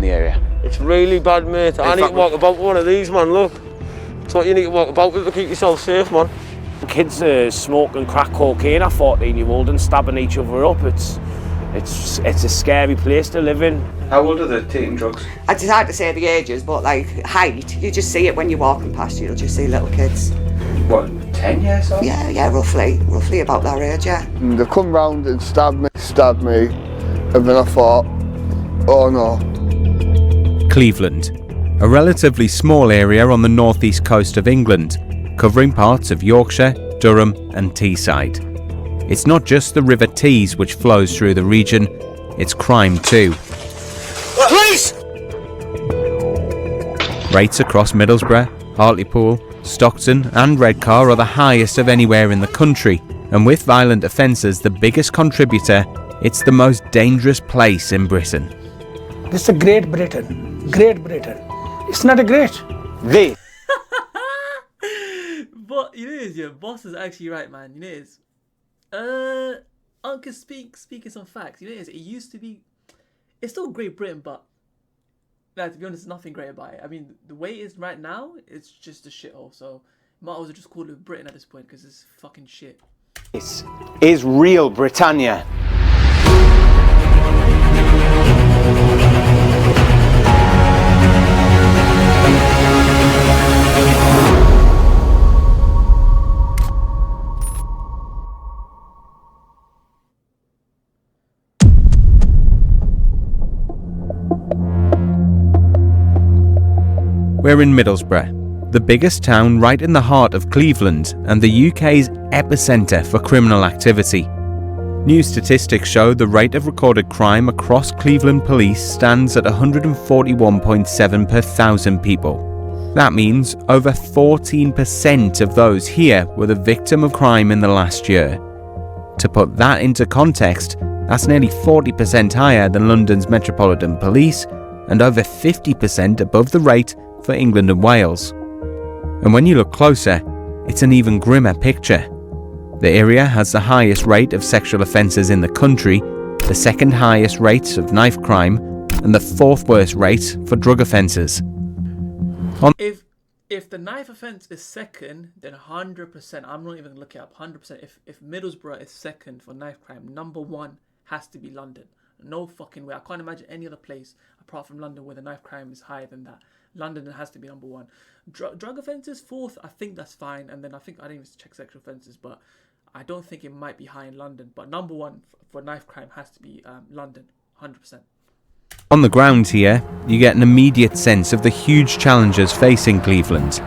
the area? It's really bad, mate. I need to walk about with one of these, man, look. That's what you need to walk about with to keep yourself safe, man. Kids smoking crack cocaine at 14-year-old and stabbing each other up. It's a scary place to live in. How old are they taking drugs? It's hard to say the ages, but like height, you just see it when you're walking past, you'll just see little kids. What, 10 years old? Yeah, roughly about that age, yeah. And they come round and stabbed me, and then I thought, oh no. Cleveland, a relatively small area on the northeast coast of England, covering parts of Yorkshire, Durham and Teesside. It's not just the River Tees which flows through the region, it's crime too. Police! Rates across Middlesbrough, Hartlepool, Stockton and Redcar are the highest of anywhere in the country, and with violent offences the biggest contributor, it's the most dangerous place in Britain. This is a Great Britain. Great Britain. It's not a great. They. But you know, your boss is actually right, man. You know, it's Uncle speaking some facts. You know, it used to be. It's still Great Britain, but to be honest, nothing great about it. I mean, the way it is right now, it's just a shithole. So might as well just call it Britain at this point because it's fucking shit. This is real Britannia. We're in Middlesbrough, the biggest town right in the heart of Cleveland and the UK's epicentre for criminal activity. New statistics show the rate of recorded crime across Cleveland police stands at 141.7 per 1,000 people. That means over 14% of those here were the victim of crime in the last year. To put that into context, that's nearly 40% higher than London's Metropolitan Police and over 50% above the rate for England and Wales. And when you look closer, it's an even grimmer picture. The area has the highest rate of sexual offences in the country, the second highest rates of knife crime, and the fourth worst rate for drug offences. If the knife offence is second, then 100%, I'm not even looking up, 100%, if Middlesbrough is second for knife crime, number one has to be London. No fucking way. I can't imagine any other place apart from London where the knife crime is higher than that. London has to be number one. Drug offences, fourth, I think that's fine. And then I didn't even check sexual offences, but I don't think it might be high in London. But number one for knife crime has to be London, 100%. On the ground here, you get an immediate sense of the huge challenges facing Cleveland.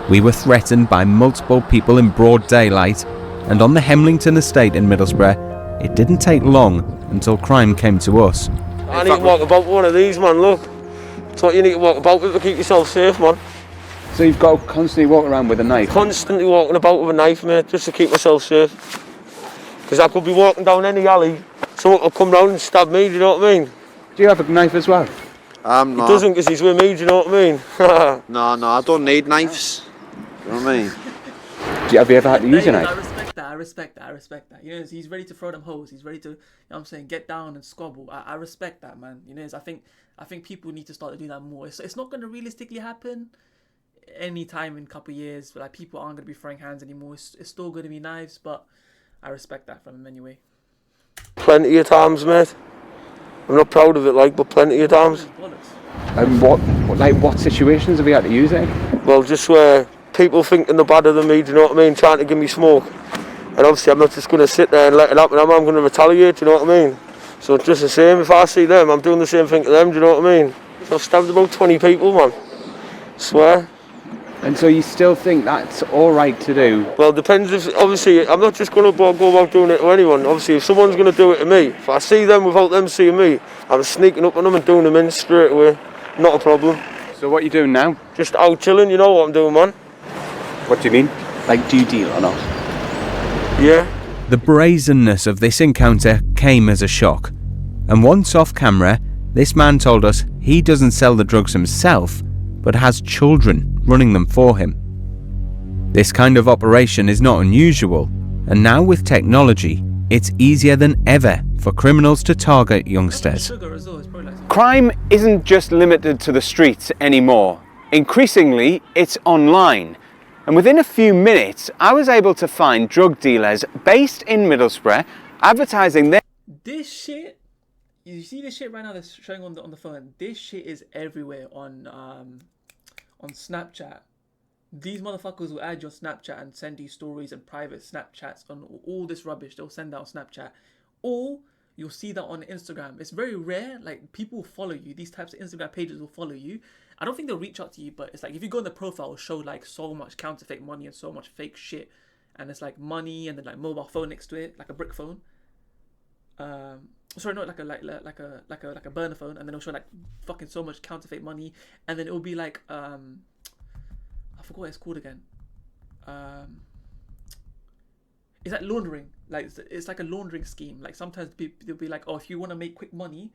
We were threatened by multiple people in broad daylight, and on the Hemlington estate in Middlesbrough, it didn't take long until crime came to us. I need to walk about with one of these, man, look. That's what you need to walk about with to keep yourself safe, man. So you've got to constantly walk around with a knife? Constantly walking about with a knife, mate, just to keep myself safe. Because I could be walking down any alley, someone will come round and stab me, do you know what I mean? Do you have a knife as well? No. He doesn't because he's with me, do you know what I mean? No, I don't need knives. You know what I mean? Have you ever had to use a knife? I respect that. You know, he's ready to throw them hoes. He's ready to, you know what I'm saying, get down and squabble. I respect that, man. You know, I think people need to start doing that more. It's not going to realistically happen anytime in a couple of years. But like, people aren't going to be throwing hands anymore. It's still going to be knives, but I respect that from him anyway. Plenty of times, mate. I'm not proud of it, but plenty of times. And what situations have you had to use it? Well, just where people thinking they're better than me, do you know what I mean? Trying to give me smoke. And obviously I'm not just going to sit there and let it happen. I'm going to retaliate, do you know what I mean? So it's just the same. If I see them, I'm doing the same thing to them, do you know what I mean? So I've stabbed about 20 people, man. I swear. And so you still think that's alright to do? Well, depends if, obviously, I'm not just going to go about doing it to anyone. Obviously, if someone's going to do it to me, if I see them without them seeing me, I'm sneaking up on them and doing them in straight away. Not a problem. So what are you doing now? Just out chilling, you know what I'm doing, man. What do you mean? Like, do you deal or not? Yeah. The brazenness of this encounter came as a shock. And once off camera, this man told us he doesn't sell the drugs himself, but has children running them for him. This kind of operation is not unusual, and now with technology, it's easier than ever for criminals to target youngsters. Crime isn't just limited to the streets anymore. Increasingly, it's online. And within a few minutes, I was able to find drug dealers based in Middlesbrough advertising their... This shit, you see this shit right now that's showing on the phone. This shit is everywhere on Snapchat. These motherfuckers will add your Snapchat and send you stories and private Snapchats on all this rubbish. They'll send that on Snapchat. Or you'll see that on Instagram. It's very rare. Like, people will follow you. These types of Instagram pages will follow you. I don't think they'll reach out to you, but it's like if you go in the profile, it'll show like so much counterfeit money and so much fake shit. And it's like money and then like mobile phone next to it, like a brick phone. Sorry, not like a burner phone, and then it'll show like fucking so much counterfeit money, and then it'll be like I forgot what it's called again. It's like laundering. Like it's like a laundering scheme. Like sometimes they'll be like, oh, if you want to make quick money,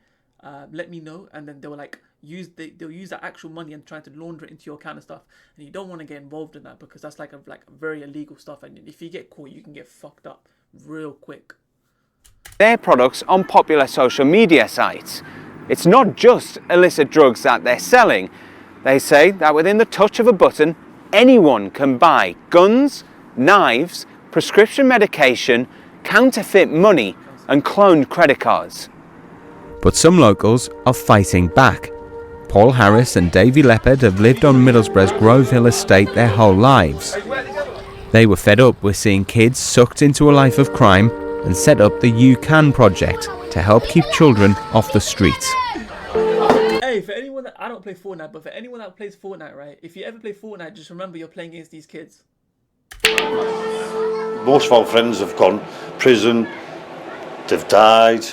let me know, and then they'll like they'll use that actual money and try to launder it into your account and stuff. And you don't want to get involved in that because that's like very illegal stuff. And if you get caught, you can get fucked up real quick. Their products on popular social media sites. It's not just illicit drugs that they're selling. They say that within the touch of a button, anyone can buy guns, knives, prescription medication, counterfeit money, and cloned credit cards. But some locals are fighting back. Paul Harris and Davy Leopard have lived on Middlesbrough's Grove Hill estate their whole lives. They were fed up with seeing kids sucked into a life of crime and set up the You Can project to help keep children off the streets. Hey, for anyone that, I don't play Fortnite, but for anyone that plays Fortnite, right, if you ever play Fortnite, just remember you're playing against these kids. Most of our friends have gone prison, they've died,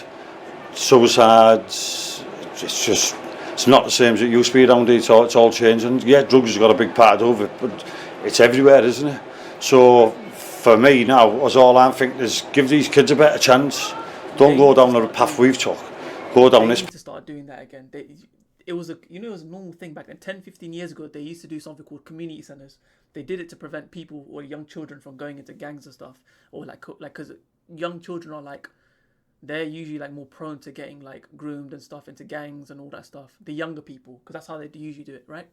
suicides. It's not the same as it used to be around here. It's all changing. Yeah, drugs has got a big part of it, but it's everywhere, isn't it? So for me now, all I'm thinking is give these kids a better chance. Don't go down the path we've took. Go down this. They need to start doing that again. It was a normal thing back then. 10, 15 years ago, they used to do something called community centers. They did it to prevent people or young children from going into gangs and stuff, or like because young children are like, they're usually like more prone to getting like groomed and stuff into gangs and all that stuff. The younger people, because that's how they usually do it, right?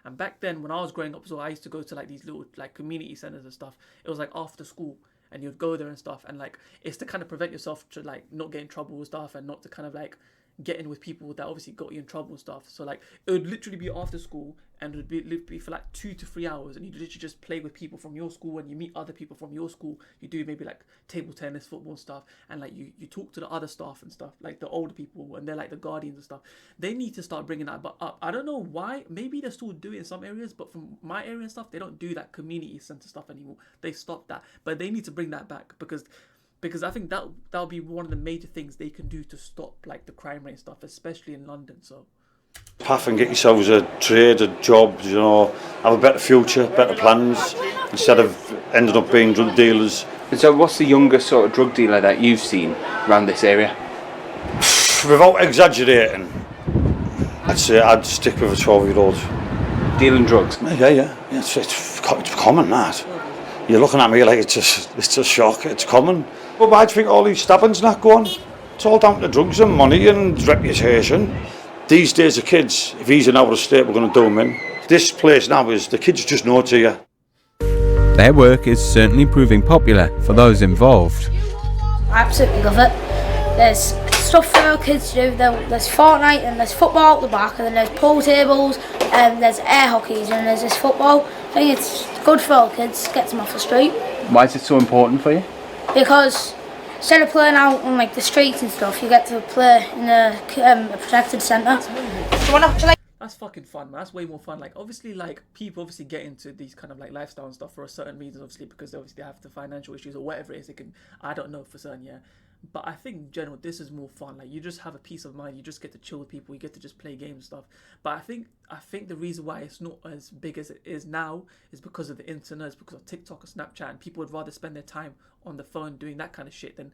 And back then, when I was growing up, so I used to go to like these little like community centers and stuff. It was like after school, and you'd go there and stuff, and like it's to kind of prevent yourself to like not get in trouble with stuff, and not to kind of like get in with people that obviously got you in trouble and stuff. So like it would literally be after school, and it would be for like 2 to 3 hours, and you literally just play with people from your school, and you meet other people from your school. You do maybe like table tennis, football stuff, and like you talk to the other staff and stuff, like the older people, and they're like the guardians and stuff. They need to start bringing that up. I don't know why. Maybe they still do it in some areas, but from my area and stuff, they don't do that community center stuff anymore. They stopped that, but they need to bring that back because I think that'll be one of the major things they can do to stop like the crime rate and stuff, especially in London. So path and get yourselves a trade, a job, you know, have a better future, better plans, instead of ending up being drug dealers. And so what's the youngest sort of drug dealer that you've seen around this area? Without exaggerating, I'd say I'd stick with a 12-year-old. Dealing drugs? Yeah. It's common, that. You're looking at me like it's a shock. It's common. But why do you think all these stabbings not going? It's all down to drugs and money and reputation. These days, the kids, if he's in our state, we're going to do him in. This place now is, the kids just know to you. Their work is certainly proving popular for those involved. I absolutely love it. There's stuff for our kids to do. There's Fortnite and there's football at the back, and then there's pool tables, and there's air hockeys, and there's this football. I think it's good for our kids, gets them off the street. Why is it so important for you? Because instead of playing out on like the streets and stuff, you get to play in a protected centre. That's fucking fun, man. That's way more fun. Like obviously, like people obviously get into these kind of like lifestyle and stuff for a certain reasons, obviously because obviously they have the financial issues or whatever it is. They can, I don't know for certain, yeah. But I think in general, this is more fun. Like you just have a peace of mind. You just get to chill with people. You get to just play games and stuff. But I think the reason why it's not as big as it is now is because of the internet. It's because of TikTok or Snapchat, and people would rather spend their time on the phone doing that kind of shit than,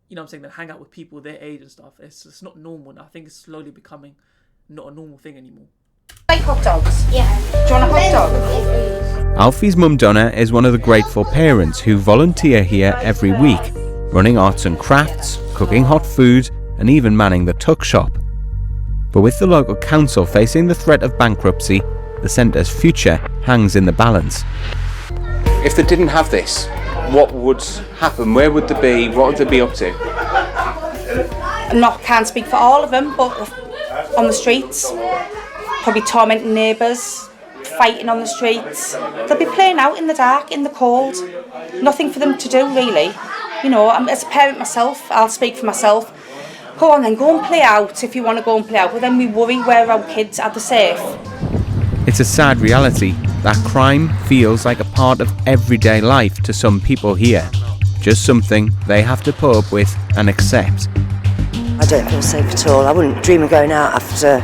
you know what I'm saying, than hang out with people their age and stuff. It's not normal. And I think it's slowly becoming not a normal thing anymore. Like hot dogs? Yeah. Do you want a hot dog? Alfie's mum Donna is one of the grateful parents who volunteer here every week, running arts and crafts, cooking hot food, and even manning the tuck shop. But with the local council facing the threat of bankruptcy, the centre's future hangs in the balance. If they didn't have this, what would happen? Where would they be? What would they be up to? Can't speak for all of them, but on the streets, probably tormenting neighbours, fighting on the streets. They'll be playing out in the dark, in the cold. Nothing for them to do, really. You know, as a parent myself, I'll speak for myself. Go on then, go and play out if you want to go and play out. But then we worry where our kids are safe. It's a sad reality that crime feels like a part of everyday life to some people here. Just something they have to put up with and accept. I don't feel safe at all. I wouldn't dream of going out after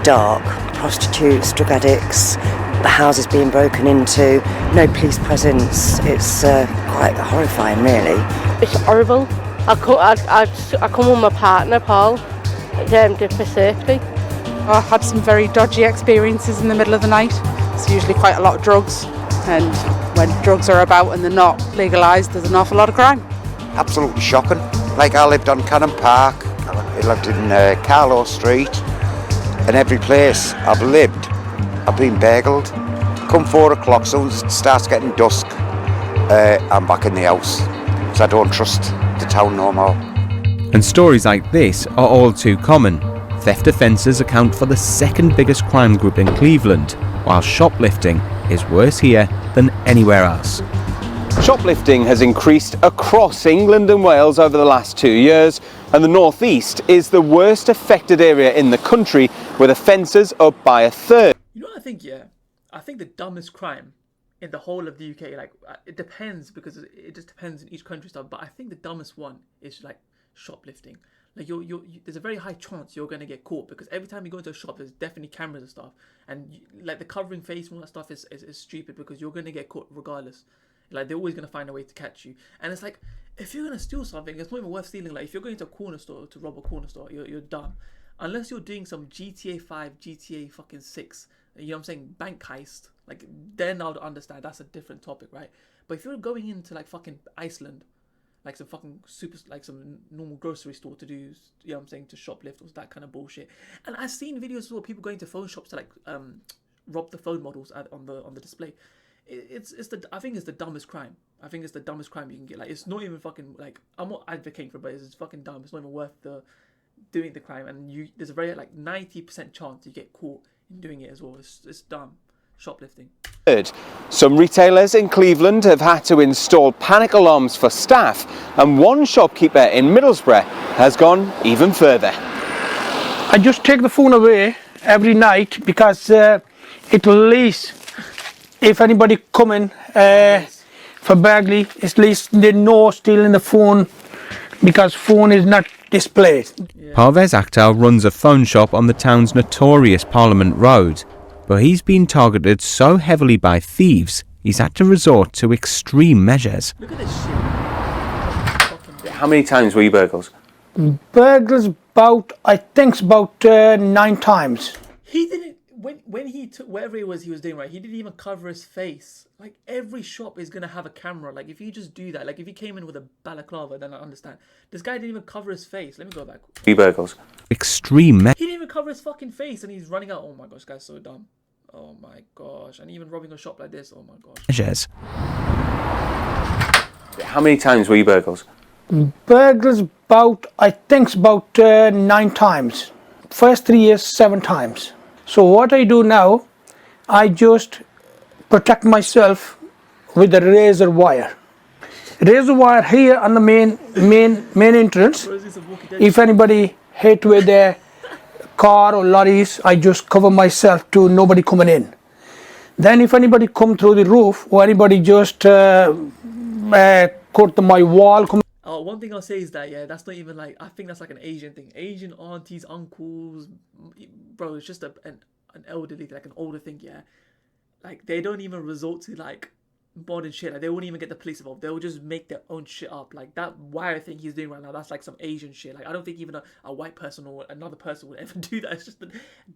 dark. Prostitutes, drug addicts, the houses being broken into, no police presence. It's quite horrifying, really. It's horrible. I come with my partner, Paul, did for safety. I had some very dodgy experiences in the middle of the night. It's usually quite a lot of drugs, and when drugs are about and they're not legalised, there's an awful lot of crime. Absolutely shocking. Like I lived on Cannon Park, I lived in Carlow Street, and every place I've lived, I've been burgled. Come 4 o'clock, soon as it starts getting dusk, I'm back in the house. So I don't trust the town no more. And stories like this are all too common. Theft offences account for the second biggest crime group in Cleveland, while shoplifting is worse here than anywhere else. Shoplifting has increased across England and Wales over the last 2 years, and the North East is the worst affected area in the country, with offences up by a third. You know what I think, yeah? I think the dumbest crime in the whole of the UK, like, it depends, because it just depends in each country stuff, but I think the dumbest one is like shoplifting. Like there's a very high chance you're going to get caught, because every time you go into a shop there's definitely cameras and stuff, and like the covering face and all that stuff is stupid, because you're going to get caught regardless. Like, they're always going to find a way to catch you. And it's like, if you're going to steal something, it's not even worth stealing. Like, if you're going to a corner store to rob a corner store, you're dumb. Unless you're doing some GTA 5, GTA fucking 6, you know what I'm saying, bank heist, like, then I would understand. That's a different topic, right? But if you're going into, like, fucking Iceland, like some fucking some normal grocery store to do, you know what I'm saying, to shoplift or that kind of bullshit. And I've seen videos as well, people going to phone shops to, like, rob the phone models on the display. I think it's the dumbest crime. I think it's the dumbest crime you can get. Like, it's not even fucking, like, I'm not advocating for it, but it's fucking dumb. It's not even worth doing the crime, and there's a very, like, 90% chance you get caught in doing it as well. It's dumb. Shoplifting. Some retailers in Cleveland have had to install panic alarms for staff, and one shopkeeper in Middlesbrough has gone even further. I just take the phone away every night, because it will least, if anybody coming for burglary, at least they know stealing the phone, because phone is not displayed. Parvez Akhtar runs a phone shop on the town's notorious Parliament Road, but he's been targeted so heavily by thieves, he's had to resort to extreme measures. Look at this shit. How many times were you burgled? Burglars I think about 9 times. He didn't, when he took whatever it was he was doing, right, he didn't even cover his face. Like, every shop is gonna have a camera. Like, if you just do that, like, if he came in with a balaclava, then I understand. This guy didn't even cover his face. Let me go back. You burgles. Extreme measures. He didn't even cover his fucking face, and he's running out. Oh my gosh, this guy's so dumb. Oh my gosh. And even robbing a shop like this, oh my gosh. Measures. How many times were you burgled? Burglars I think about 9 times. First 3 years, 7 times. So what I do now, I just protect myself with a razor wire. Razor wire here on the main entrance. If anybody hit with their car or lorries, I just cover myself to nobody coming in. Then if anybody come through the roof, or anybody just cut my wall. One thing I'll say is that, yeah, that's not even like, I think that's like an Asian thing. Asian aunties, uncles, bro, it's just an elderly, like an older thing, yeah. Like, they don't even resort to, like, modern shit. Like, they won't even get the police involved. They'll just make their own shit up. Like, that wire thing he's doing right now, that's like some Asian shit. Like, I don't think even a white person or another person would ever do that. It's just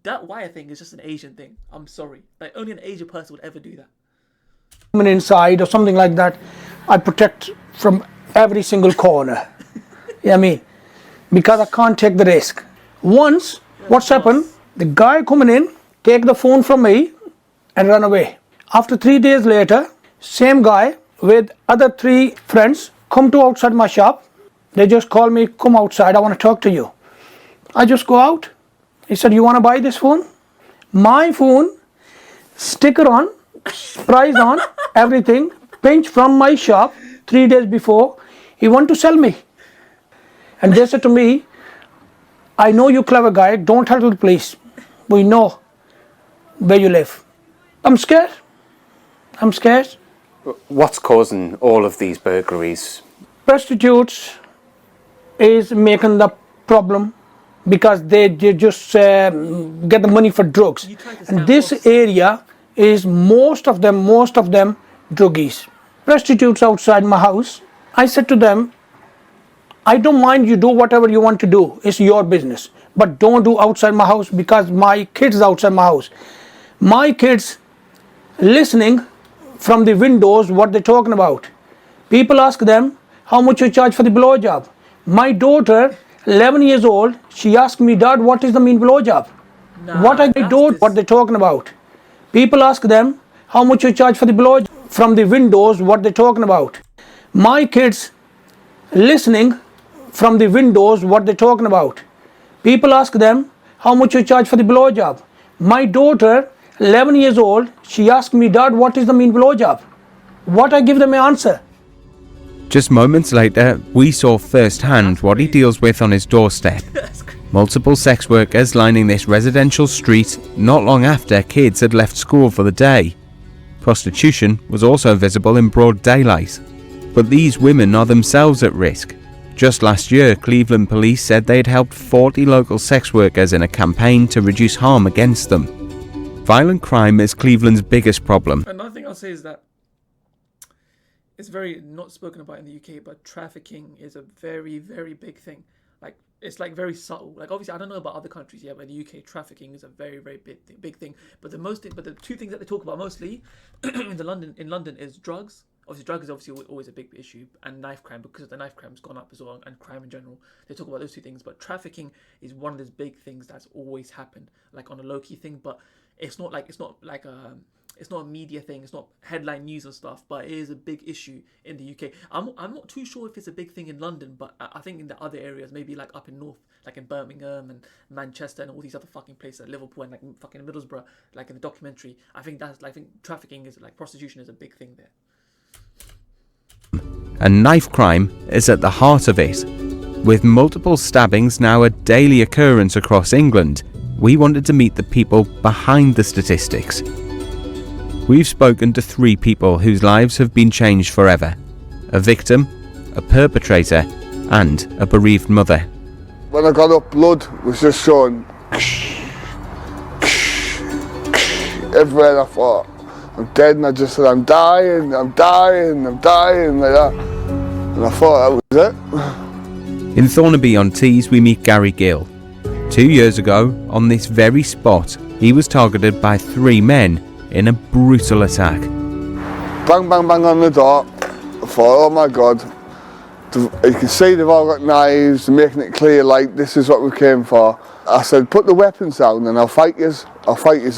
that wire thing is just an Asian thing. I'm sorry. Like, only an Asian person would ever do that. Coming inside or something like that, I protect from every single corner. You know what I mean? Because I can't take the risk. Once What's happened? The guy coming in, take the phone from me and run away. After 3 days later, same guy with other 3 friends come to outside my shop. They just call me, come outside, I want to talk to you. I just go out. He said, you want to buy this phone? My phone, sticker on, price on, everything, pinch from my shop 3 days before. He want to sell me. And they said to me, I know you clever guy, don't tell the police. We know where you live. I'm scared. I'm scared. What's causing all of these burglaries? Prostitutes is making the problem because they just get the money for drugs. And this area is most of them druggies. Prostitutes outside my house. I said to them, I don't mind you do whatever you want to do. It's your business. But don't do outside my house because my kids outside my house. My kids listening from the windows what they're talking about. People ask them how much you charge for the blowjob. My daughter, 11 years old, she asked me, Dad, what is the mean blowjob? What I do, what they're talking about. People ask them how much you charge for the blowjob. From the windows what they're talking about. My kids listening from the windows what they're talking about. People ask them how much you charge for the blowjob. My daughter, 11 years old, she asked me, Dad, what is the mean blowjob? What I give them an answer. Just moments later, we saw firsthand what he deals with on his doorstep. Multiple sex workers lining this residential street not long after kids had left school for the day. Prostitution was also visible in broad daylight. But these women are themselves at risk. Just last year, Cleveland police said they had helped 40 local sex workers in a campaign to reduce harm against them. Violent crime is Cleveland's biggest problem. Another thing I'll say is that it's very not spoken about in the UK, but trafficking is a very, very big thing. Like, it's like very subtle. Like, obviously, I don't know about other countries, yeah, but in the UK, trafficking is a very, very big thing. But the 2 things that they talk about mostly in London is drugs. Obviously, drug is obviously always a big issue, and knife crime, because the knife crime's gone up as well, and crime in general. They talk about those 2 things, but trafficking is one of those big things that's always happened, like on a low-key thing. But it's not a media thing. It's not headline news and stuff, but it is a big issue in the UK. I'm not too sure if it's a big thing in London, but I think in the other areas, maybe like up in north, like in Birmingham and Manchester and all these other fucking places, like Liverpool and like fucking Middlesbrough, like in the documentary. I think trafficking is like prostitution is a big thing there. And knife crime is at the heart of it. With multiple stabbings now a daily occurrence across England, we wanted to meet the people behind the statistics. We've spoken to 3 people whose lives have been changed forever. A victim, a perpetrator, and a bereaved mother. When I got up, blood was just showing everywhere. I thought, I'm dead, and I just said, I'm dying, like that. And I thought that was it. In Thornaby-on-Tees we meet Gary Gill. 2 years ago, on this very spot, he was targeted by 3 men in a brutal attack. Bang, bang, bang on the door. I thought, oh my God. You can see they've all got knives, they're making it clear like this is what we came for. I said, put the weapons down and I'll fight yous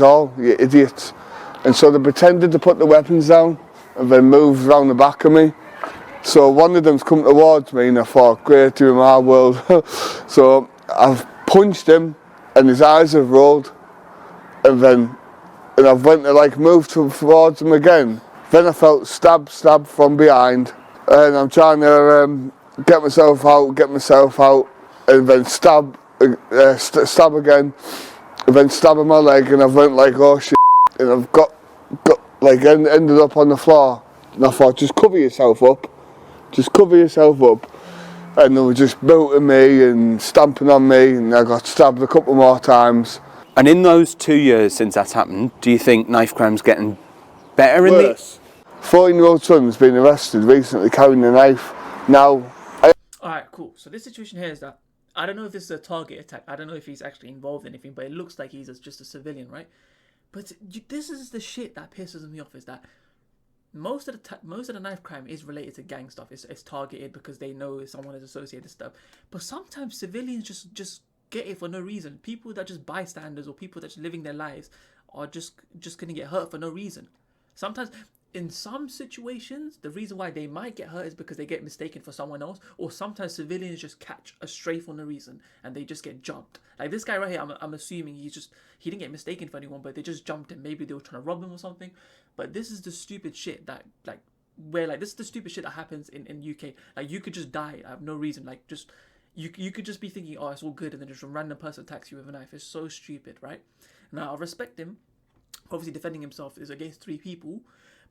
all, you idiots. And so they pretended to put the weapons down and then moved around the back of me. So one of them's come towards me and I thought, great, you're in my world. So I've punched him and his eyes have rolled, and I've went to like move towards him again. Then I felt stab from behind, and I'm trying to get myself out, and then stab again, and then stab in my leg, and I went like, oh shit, and I've got like ended up on the floor, and I thought, just cover yourself up, and they were just booting me and stamping on me, and I got stabbed a couple more times. And in those 2 years since that's happened, do you think knife crime's getting better? Worse. 14-year-old son's been arrested recently carrying a knife. Now. Alright, cool. So this situation here is that I don't know if this is a target attack. I don't know if he's actually involved in anything, but it looks like he's just a civilian, right? But this is the shit that pisses me off, is that most of the knife crime is related to gang stuff. It's targeted because they know someone is associated with stuff. But sometimes civilians just get it for no reason. People that just bystanders or people that's living their lives are just gonna get hurt for no reason. Sometimes, in some situations, the reason why they might get hurt is because they get mistaken for someone else, or sometimes civilians just catch a stray for no reason and they just get jumped. Like this guy right here, I'm assuming he didn't get mistaken for anyone, but they just jumped him. Maybe they were trying to rob him or something. But this is the stupid shit that this is the stupid shit that happens in UK. Like you could just die out of no reason. Like just you could just be thinking, oh, it's all good, and then just a random person attacks you with a knife. It's so stupid, right? Now I respect him. Obviously defending himself is against 3 people.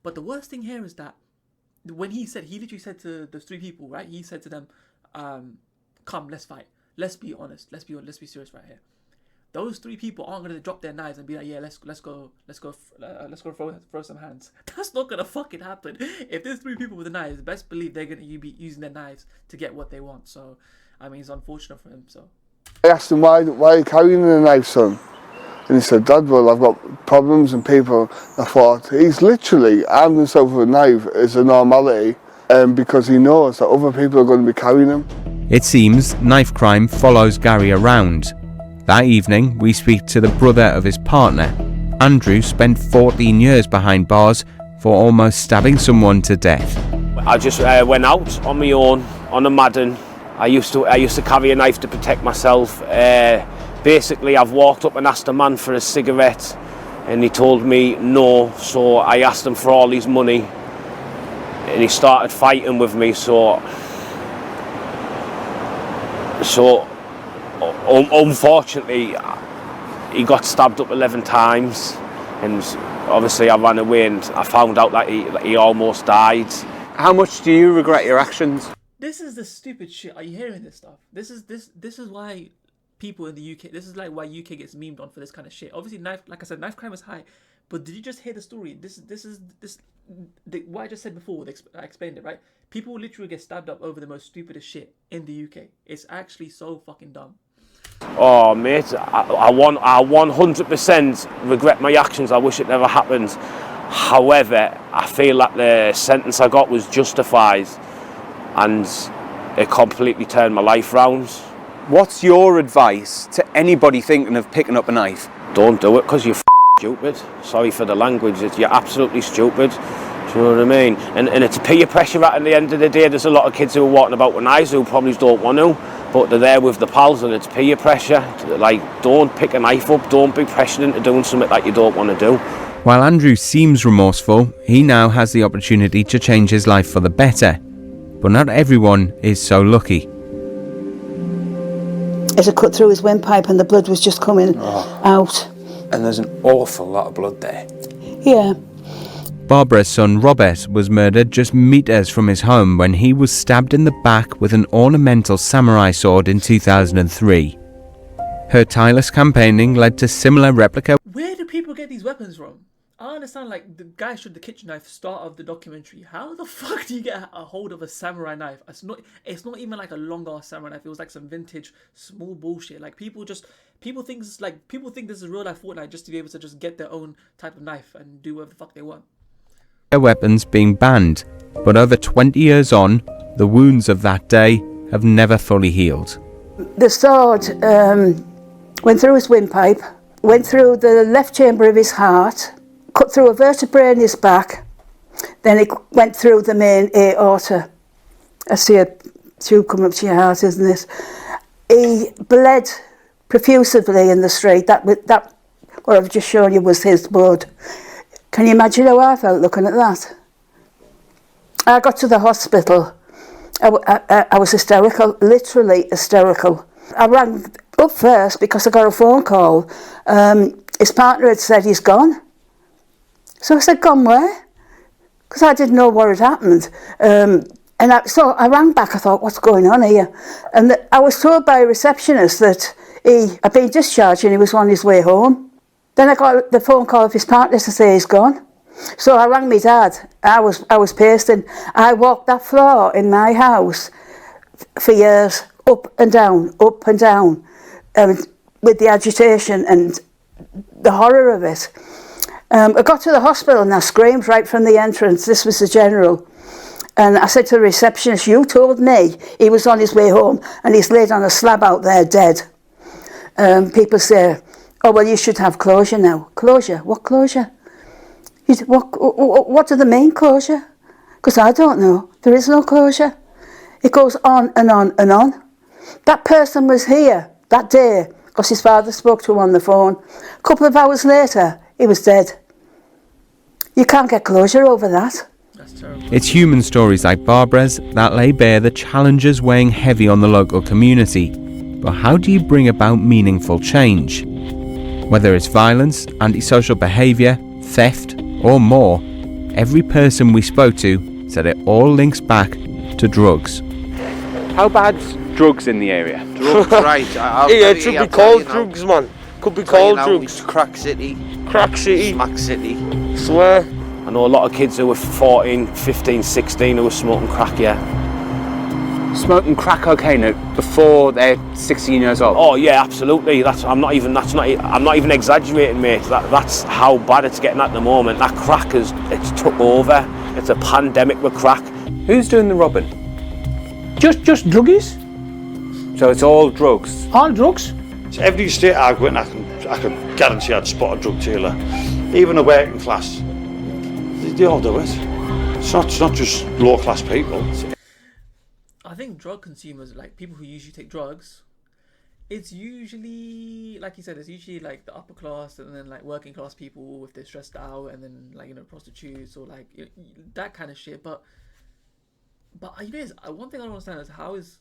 But the worst thing here is that when he literally said to those 3 people, right? He said to them, come, let's fight. Let's be honest. Let's be serious right here. Those 3 people aren't gonna drop their knives and be like, yeah, let's go throw some hands. That's not gonna fucking happen. If there's 3 people with the knives, best believe they're gonna be using their knives to get what they want. So, I mean, it's unfortunate for him. So I asked him, why are you carrying the knife, son? And he said, Dad, well, I've got problems and people. I thought, he's literally armed himself with a knife as a normality, because he knows that other people are going to be carrying him. It seems knife crime follows Gary around. That evening, we speak to the brother of his partner. Andrew spent 14 years behind bars for almost stabbing someone to death. I just went out on my own, on a Madden. I used to carry a knife to protect myself. Basically, I've walked up and asked a man for a cigarette, and he told me no, so I asked him for all his money, and he started fighting with me, so unfortunately, he got stabbed up 11 times, and obviously I ran away, and I found out that he almost died. How much do you regret your actions? this is the stupid shit. Are you hearing this stuff? This is why people in the UK, this is like why UK gets memed on for this kind of shit. Obviously, like I said, knife crime is high, but did you just hear the story? What I just said before, I explained it, right? People literally get stabbed up over the most stupidest shit in the UK. It's actually so fucking dumb. Oh, mate, I 100% regret my actions. I wish it never happened. However, I feel that the sentence I got was justified, and it completely turned my life round. What's your advice to anybody thinking of picking up a knife? Don't do it, because you're stupid. Sorry for the language, you're absolutely stupid. Do you know what I mean? And it's peer pressure at the end of the day. There's a lot of kids who are walking about with knives who probably don't want to, but they're there with the pals, and it's peer pressure. Like, don't pick a knife up, don't be pressured into doing something that you don't want to do. While Andrew seems remorseful, he now has the opportunity to change his life for the better. But not everyone is so lucky. It had cut through his windpipe and the blood was just coming out. And there's an awful lot of blood there. Yeah. Barbara's son Robert was murdered just meters from his home when he was stabbed in the back with an ornamental samurai sword in 2003. Her tireless campaigning led to similar replica. Where do people get these weapons from? I understand, like, the guy showed the kitchen knife start of the documentary. How the fuck do you get a hold of a samurai knife? It's not even like a long ass samurai knife. It was like some vintage small bullshit. Like, people think this is real life Fortnite just to be able to just get their own type of knife and do whatever the fuck they want. Weapons being banned, but over 20 years on, the wounds of that day have never fully healed. The sword went through his windpipe, went through the left chamber of his heart, cut through a vertebrae in his back, then it went through the main aorta. I see a tube coming up to your heart, isn't it? He bled profusively in the street. That what I've just shown you was his blood. Can you imagine how I felt looking at that? I got to the hospital. I was hysterical, literally hysterical. I rang up first because I got a phone call. His partner had said he's gone. So I said, gone where? Because I didn't know what had happened. So I rang back, I thought, what's going on here? And I was told by a receptionist that he had been discharged and he was on his way home. Then I got the phone call of his partner to say he's gone. So I rang my dad. I was pasting. I walked that floor in my house for years, up and down, with the agitation and the horror of it. I got to the hospital and I screamed right from the entrance. This was the general. And I said to the receptionist, you told me he was on his way home and he's laid on a slab out there dead. people say, oh, well, you should have closure now. Closure? What closure? What do they mean, closure? Because I don't know. There is no closure. It goes on and on and on. That person was here that day because his father spoke to him on the phone. A couple of hours later, he was dead. You can't get closure over that. It's human stories like Barbara's that lay bare the challenges weighing heavy on the local community. But how do you bring about meaningful change? Whether it's violence, antisocial behaviour, theft, or more, every person we spoke to said it all links back to drugs. How bad's drugs in the area? Drugs, right. Yeah, it should be called drugs, man. Could be called drugs. It's Crack City. Crack City. Smack City. Swear. I know a lot of kids who were 14, 15, 16 who were smoking crack, yeah. Smoking crack cocaine before they're 16 years old? Oh yeah, absolutely. I'm not even exaggerating, mate. That's how bad it's getting at the moment. That crack it's took over. It's a pandemic with crack. Who's doing the robbing? Just druggies. So it's all drugs? All drugs. It's every state I go in, I can guarantee I'd spot a drug dealer. Even a working class. They all do it. It's not just low class people. I think drug consumers, like people who usually take drugs, it's usually, like you said, it's usually like the upper class and then like working class people if they're stressed out, and then like, you know, prostitutes or like, you know, that kind of shit. But you know, one thing I don't understand is how is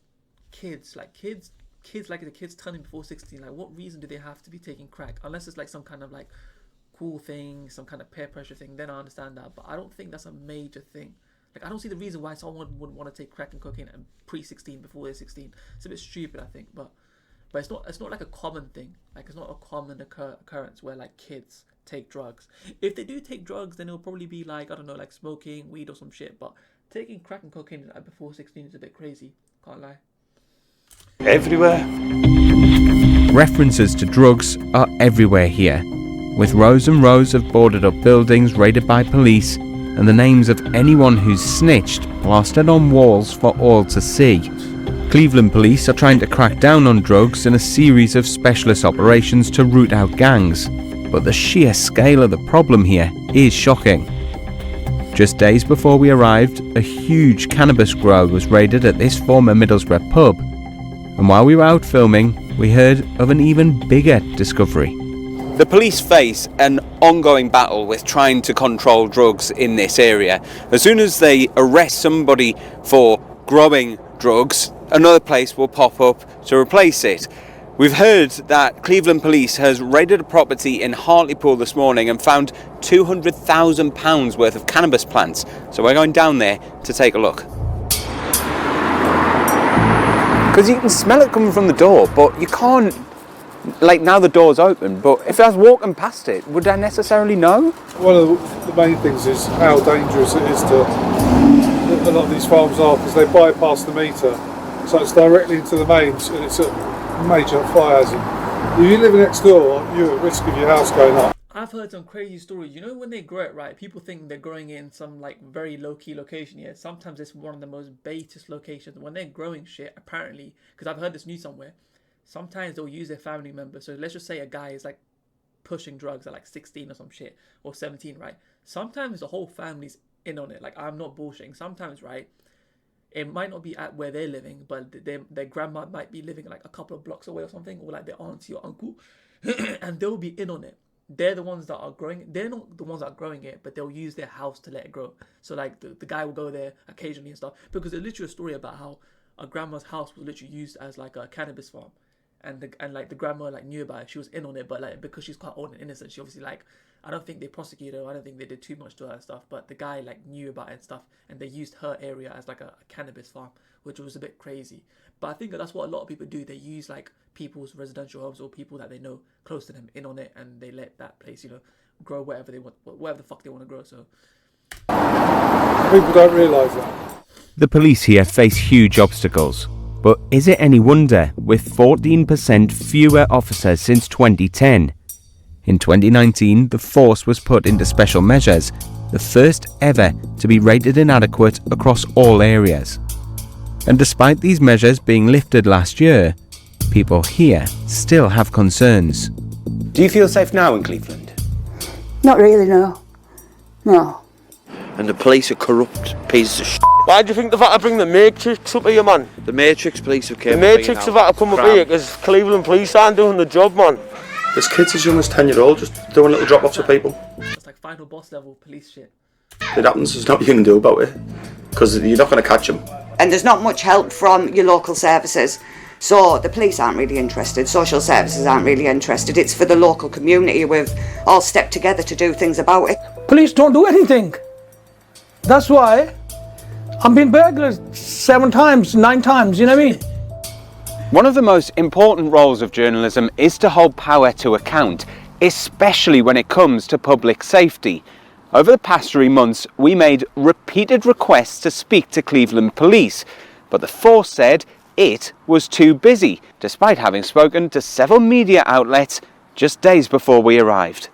kids like the kids turning before 16, like what reason do they have to be taking crack? Unless it's like some kind of like cool thing, some kind of peer pressure thing, then I understand that. But I don't think that's a major thing. Like, I don't see the reason why someone would want to take crack and cocaine and pre-16 before they're 16. It's a bit stupid, I think. But it's not like a common thing. Like, it's not a common occurrence where like kids take drugs. If they do take drugs, then it'll probably be like, I don't know, like smoking weed or some shit. But taking crack and cocaine before 16 is a bit crazy. Can't lie. Everywhere. References to drugs are everywhere here, with rows and rows of boarded up buildings raided by police and the names of anyone who's snitched plastered on walls for all to see. Cleveland police are trying to crack down on drugs in a series of specialist operations to root out gangs, but the sheer scale of the problem here is shocking. Just days before we arrived, a huge cannabis grow was raided at this former Middlesbrough pub, and while we were out filming, we heard of an even bigger discovery. The police face an ongoing battle with trying to control drugs in this area. As soon as they arrest somebody for growing drugs, another place will pop up to replace it. We've heard that Cleveland Police has raided a property in Hartlepool this morning and found £200,000 worth of cannabis plants. So we're going down there to take a look. Because you can smell it coming from the door, but you can't, like now the door's open, but if I was walking past it, would I necessarily know? One of the main things is how dangerous it is to a lot of these farms are, because they bypass the meter, so it's directly into the mains and it's a major fire hazard. If you live next door, you're at risk of your house going up. I've heard some crazy stories. You know, when they grow it, right, people think they're growing it in some like very low-key location. Yeah, sometimes it's one of the most baitest locations. When they're growing shit, apparently, because I've heard this news somewhere, sometimes they'll use their family members. So let's just say a guy is like pushing drugs at like 16 or some shit, or 17, right? Sometimes the whole family's in on it. Like, I'm not bullshitting. Sometimes, right, it might not be at where they're living, but their grandma might be living like a couple of blocks away or something, or like their auntie or uncle, and they'll be in on it. They're the ones that are growing it. They're not the ones that are growing it, but they'll use their house to let it grow. So like the guy will go there occasionally and stuff, because there's literally a story about how a grandma's house was literally used as like a cannabis farm, and like the grandma like knew about it. She was in on it, but like because she's quite old and innocent, she obviously like, I don't think they prosecuted her. I don't think they did too much to her and stuff. But the guy like knew about it and stuff, and they used her area as like a cannabis farm, which was a bit crazy. But I think that's what a lot of people do. They use like people's residential homes or people that they know close to them in on it, and they let that place, you know, grow whatever they want, whatever the fuck they want to grow. So people don't realise that. The police here face huge obstacles, but is it any wonder with 14% fewer officers since 2010? In 2019, the force was put into special measures, the first ever to be rated inadequate across all areas. And despite these measures being lifted last year, people here still have concerns. Do you feel safe now in Cleveland? Not really, no. No. And the police are corrupt pieces of shit. Why do you think they've had to bring the Matrix up here, man? The Matrix police have came The Matrix have had to come up here because Cleveland police aren't doing the job, man. There's kids as young as 10-year-old just doing little drop-offs of people. It's like final boss level police shit. It happens, there's nothing you can do about it. Because you're not going to catch them. And there's not much help from your local services. So the police aren't really interested, social services aren't really interested. It's for the local community. We've all stepped together to do things about it. Police don't do anything. That's why I'm being burglared 7 times, 9 times, you know what I mean? One of the most important roles of journalism is to hold power to account, especially when it comes to public safety. Over the past 3 months, we made repeated requests to speak to Cleveland Police, but the force said it was too busy, despite having spoken to several media outlets just days before we arrived.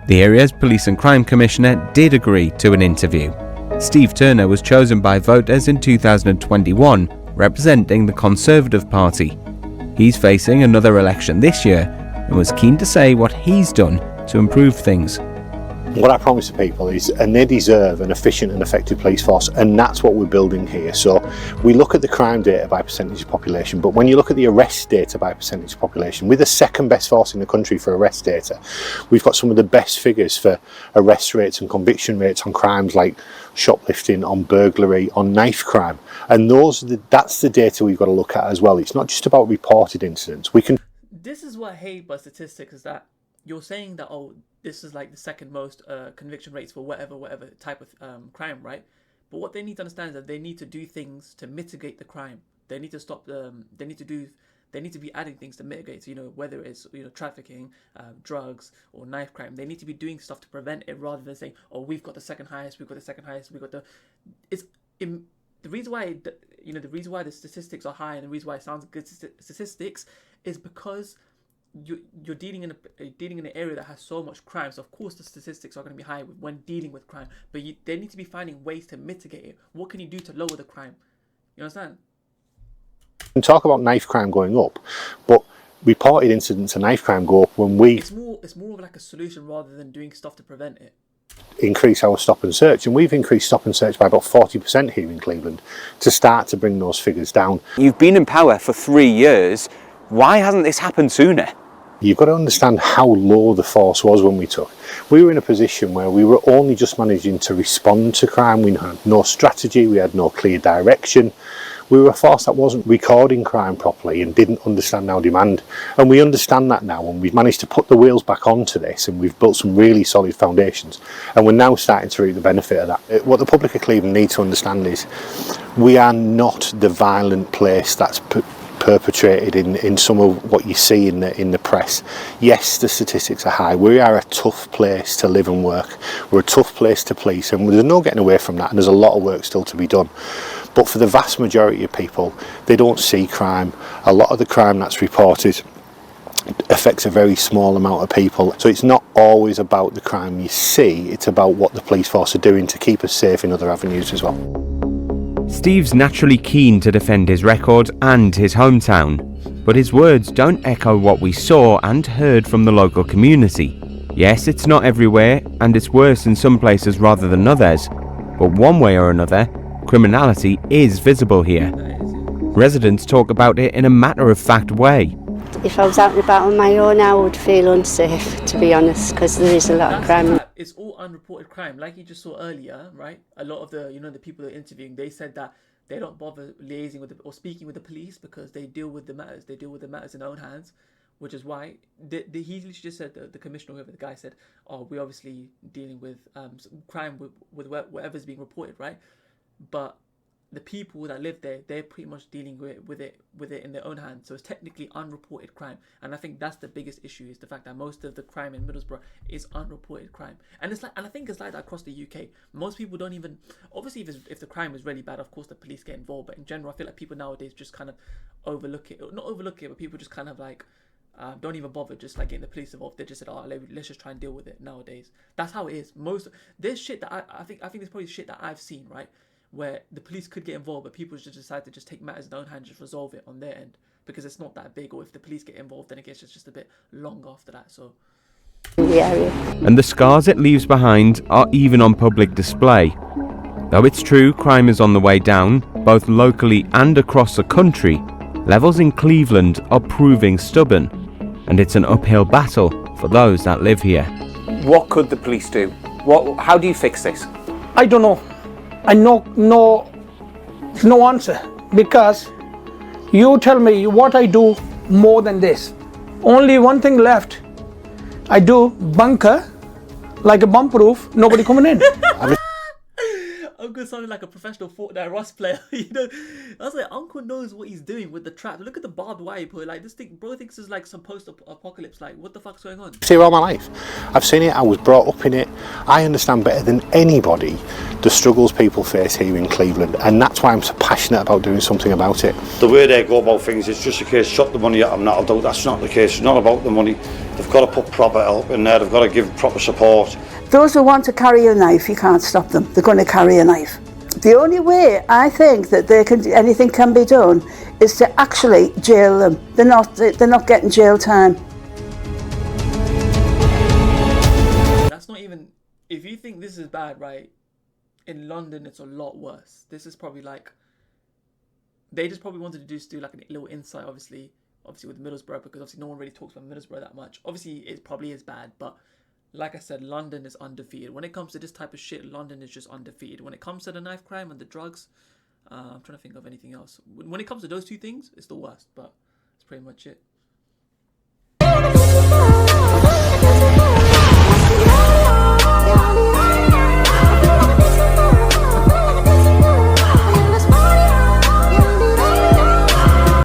The area's Police and Crime Commissioner did agree to an interview. Steve Turner was chosen by voters in 2021, representing the Conservative Party. He's facing another election this year and was keen to say what he's done to improve things. What I promise to people is, and they deserve an efficient and effective police force, and that's what we're building here. So we look at the crime data by percentage of population, but when you look at the arrest data by percentage of population, we're the second best force in the country for arrest data. We've got some of the best figures for arrest rates and conviction rates on crimes like shoplifting, on burglary, on knife crime, and that's the data we've got to look at as well. It's not just about reported incidents. This is what I hate about statistics, is that you're saying that, oh, this is like the second most conviction rates for whatever type of crime, right? But what they need to understand is that they need to do things to mitigate the crime. They need to stop they need to be adding things to mitigate. So, whether it's trafficking, drugs, or knife crime, they need to be doing stuff to prevent it, rather than saying, oh, we've got the second highest, we've got the second highest, we've got the. The reason why the reason why the statistics are high, and the reason why it sounds good statistics, is because you're dealing in an area that has so much crime. So of course the statistics are going to be high when dealing with crime, but they need to be finding ways to mitigate it. What can you do to lower the crime? You understand? We can talk about knife crime going up, but reported incidents of knife crime go up when we It's more of like a solution rather than doing stuff to prevent it. increase our stop and search, and we've increased stop and search by about 40% here in Cleveland to start to bring those figures down. You've been in power for 3 years. Why hasn't this happened sooner? You've got to understand how low the force was when we took. We were in a position where we were only just managing to respond to crime. We had no strategy, we had no clear direction. We were a force that wasn't recording crime properly and didn't understand our demand. And we understand that now, and we've managed to put the wheels back onto this, and we've built some really solid foundations. And we're now starting to reap the benefit of that. What the public of Cleveland need to understand is we are not the violent place that's perpetrated in some of what you see in the press. Yes, the statistics are high. We are a tough place to live and work. We're a tough place to police, and there's no getting away from that, and there's a lot of work still to be done. But for the vast majority of people, they don't see crime. A lot of the crime that's reported affects a very small amount of people. So it's not always about the crime you see, it's about what the police force are doing to keep us safe in other avenues as well. Steve's naturally keen to defend his record and his hometown, but his words don't echo what we saw and heard from the local community. Yes, it's not everywhere, and it's worse in some places rather than others, but one way or another, criminality is visible here. Residents talk about it in a matter-of-fact way. If I was out and about on my own, I would feel unsafe, to be honest, because there is a lot of crime. It's all unreported crime, like you just saw earlier, right? A lot of the people they're interviewing, they said that they don't bother liaising with or speaking with the police because they deal with the matters. They deal with the matters in their own hands, which is why he literally just said, the commissioner, whoever the guy said, "Oh, we're obviously dealing with crime with whatever's being reported, right?" But the people that live there, they're pretty much dealing with it in their own hands. So it's technically unreported crime, and I think that's the biggest issue, is the fact that most of the crime in Middlesbrough is unreported crime, and I think it's like that across the UK. Most people don't even, obviously, if the crime is really bad, of course the police get involved. But in general, I feel like people nowadays just kind of overlook it, not overlook it, but people just kind of like don't even bother just like getting the police involved. They just said, "Oh, let's just try and deal with it." Nowadays, that's how it is. There's shit that I think there's probably shit that I've seen, right, where the police could get involved, but people just decide to just take matters in their own hands, just resolve it on their end. because it's not that big, or if the police get involved, then it gets just a bit long after that. So. And the scars it leaves behind are even on public display. Though it's true crime is on the way down, both locally and across the country, levels in Cleveland are proving stubborn, and it's an uphill battle for those that live here. What could the police do? How do you fix this? I don't know. I know no answer, because you tell me what I do more than this. Only one thing left. I do bunker, like a bomb proof, nobody coming in. Uncle sounded like a professional Fortnite Rust player. You know, I was like, Uncle knows what he's doing with the trap. Look at the barbed wire he put. Like, this thing, bro thinks it's like some post-apocalypse. Like, what the fuck's going on? I've seen it all my life. I've seen it. I was brought up in it. I understand better than anybody the struggles people face here in Cleveland, and that's why I'm so passionate about doing something about it. The way they go about things, it's just a case, shut the money at them, that'll do. That's not the case. It's not about the money. They've got to put proper help in there. They've got to give proper support. Those who want to carry a knife, you can't stop them. They're going to carry a knife. The only way I think that anything can be done is to actually jail them. They're not getting jail time. That's not even. If you think this is bad, right? In London, it's a lot worse. This is probably like. They just probably wanted to do like a little insight, obviously with Middlesbrough, because obviously no one really talks about Middlesbrough that much. Obviously, it probably is bad, but. Like I said, London is undefeated. When it comes to this type of shit, London is just undefeated. When it comes to the knife crime and the drugs, I'm trying to think of anything else. When it comes to those two things, it's the worst, but that's pretty much it.